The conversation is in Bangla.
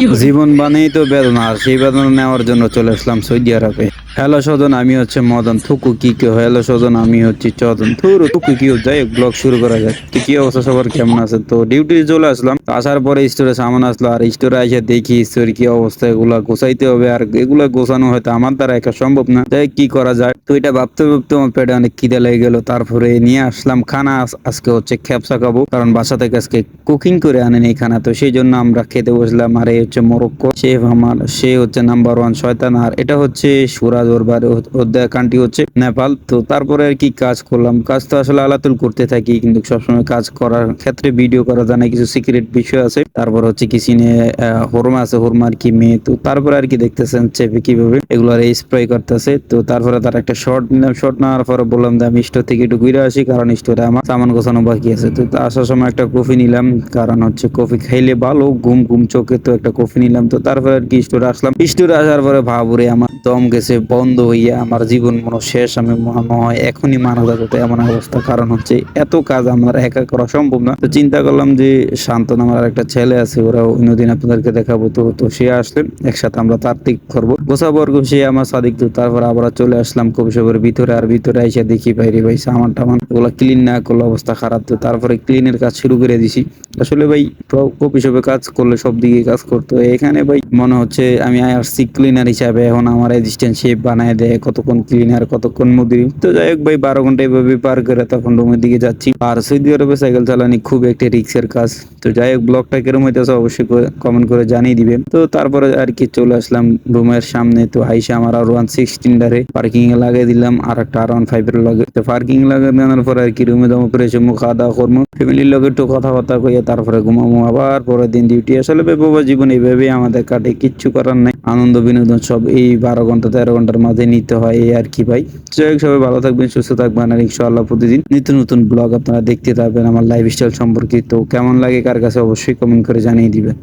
জীবন বানেই তো বেদনা, আর সেই বেদনা নেওয়ার জন্য চলে আসলাম সৌদি আরবে। হ্যালো স্বজন, আমি হচ্ছে মদন। থুকু কি কেউ? হ্যালো স্বজন, আমি হচ্ছে চদন। থুরু থুকু কি যাই হোক, ব্লগ শুরু করা যাক। তো কি অবস্থা সবার, কেমন আছেন? তো ডিউটি চলে আসলাম। তো আসার পরে স্টোরে সামান আসলো, আর স্টোরে এসে দেখি স্টোর কি অবস্থা, এগুলা গোছাইতে হবে। আর এগুলা গোছানো হয়তো আমার দ্বারা একা সম্ভব না, তাই কি করা যায়। তো এটা ভাবতে ভাবতে আমার পেটে অনেক খিদে লেগে গেল। তারপরে নিয়ে আসলাম খানা। আজকে হচ্ছে খেপসা খাবো, কারণ বাসা থেকে আজকে কুকিং করে আনেনি খানা। তো সেই জন্য আমরা খেতে বসলাম। আর এই হচ্ছে মরক্কো শেফ আমার, সে হচ্ছে নাম্বার ওয়ান শয়তান। আর এটা হচ্ছে সুরাজ, ওর বাড়ি ওদের কান্ট্রি হচ্ছে নেপাল। তো তারপরে আর কি কাজ করলাম। কাজ তো আসলে আলাতুল করতে থাকি, কিন্তু সবসময় কাজ করার ক্ষেত্রে ভিডিও করা যায় না, কিছু সিক্রেট বিষয় আছে। তারপর হচ্ছে কিচেনে হরমা আছে, হরমা আর কি মেয়ে। তো তারপরে আর কি দেখতেছেন চেপে কিভাবে এগুলো স্প্রে করতেছে। তো তারপরে তার একটা শর্ট নিলাম। শর্ট নেওয়ার পরে বললাম যে আমি স্টোর থেকে একটু ঘুরে আসি, কারণ স্টোরে আমার সামান গোছানো বাকি আছে। তো আসার সময় একটা কফি নিলাম, কারণ হচ্ছে কফি খাইলে ভালো, ঘুম ঘুম চোখে। তো একটা কফি নিলাম। তো তারপরে আর কি স্টোরে আসলাম। স্টোরে আসার পরে ভাবুরে আমার দম গেছে বন্ধ হইয়া, আমার জীবন মনে শেষ। আমি মনে হয় এখনই মারা যাবো, তো এমন অবস্থা। কারণ হচ্ছে এত কাজ আমার একা করা সম্ভব না। তো চিন্তা করলাম যে শান্তন আমার একটা ছেলে আছে, ওরা অন্যদিন আপনাদেরকে দেখাবো। তো তো সে আসলেন, একসাথে আমরা তার্তিক করবো, গোছাবর্গ। সে আমার সাদিক। তো তারপর আবার চলে আসলাম কফি শপের ভিতরে। আর ভিতরে এসে দেখি বাইরে ভাই সামান টামান ওগুলো ক্লিন না করলে অবস্থা খারাপ। তো তারপরে ক্লিনের কাজ শুরু করে দিছি। আসলে ভাই কফি শপে কাজ করলে সব দিকে কাজ করতে হয়। এখানে ভাই মনে হচ্ছে আমি আসছি ক্লিনার হিসাবে, এখন আমার অ্যাসিস্ট্যান্ট শেফ বানায় দেয় কতক্ষণ ক্লিনার কতক্ষণ মুদির। তো যাই হোক ভাই, 12 ঘন্টা এভাবে পার করে তখন রুমের দিকে যাচ্ছি। আর সৌদি আরবে সাইকেল চালানি খুব একটা রিক্সের কাজ। তো যাই হোক, ব্লগটা কিরম হইতেছে অবশ্যই কমেন্ট করে জানিয়ে দিবেন। তো তারপরে আর কি চলে আসলাম রুমের সামনে। তো আইসা আমার R116 ডারে পার্কিং এ লাগিয়ে দিলাম, আর একটা R15 এর লগে। তো পার্কিং লাগিয়ে দেওয়ার পর আর কি রুমে জমা করে এসে মুখ খাওয়া দাওয়া করবো, ফ্যামিলির লগে একটু কথাবার্তা কইয়া তারপরে ঘুমাবো। আবার পরের দিন ডিউটি। আসলে বাবা জীবন এইভাবেই আমাদের কাটে, কিচ্ছু করার নাই। আনন্দ বিনোদন সব এই 12 ঘন্টা 13 ঘন্টার মাঝে নিতে হয়, এই আর কি ভাই। যাই হোক, সবাই ভালো থাকবেন, সুস্থ থাকবেন। আর ইনশাআল্লাহ প্রতিদিন নিত্য নতুন ব্লগ আপনারা দেখতে থাকবেন আমার লাইফস্টাইল সম্পর্কিত। কেমন লাগে কার কাছে অবশ্যই কমেন্ট করে জানিয়ে দিবেন।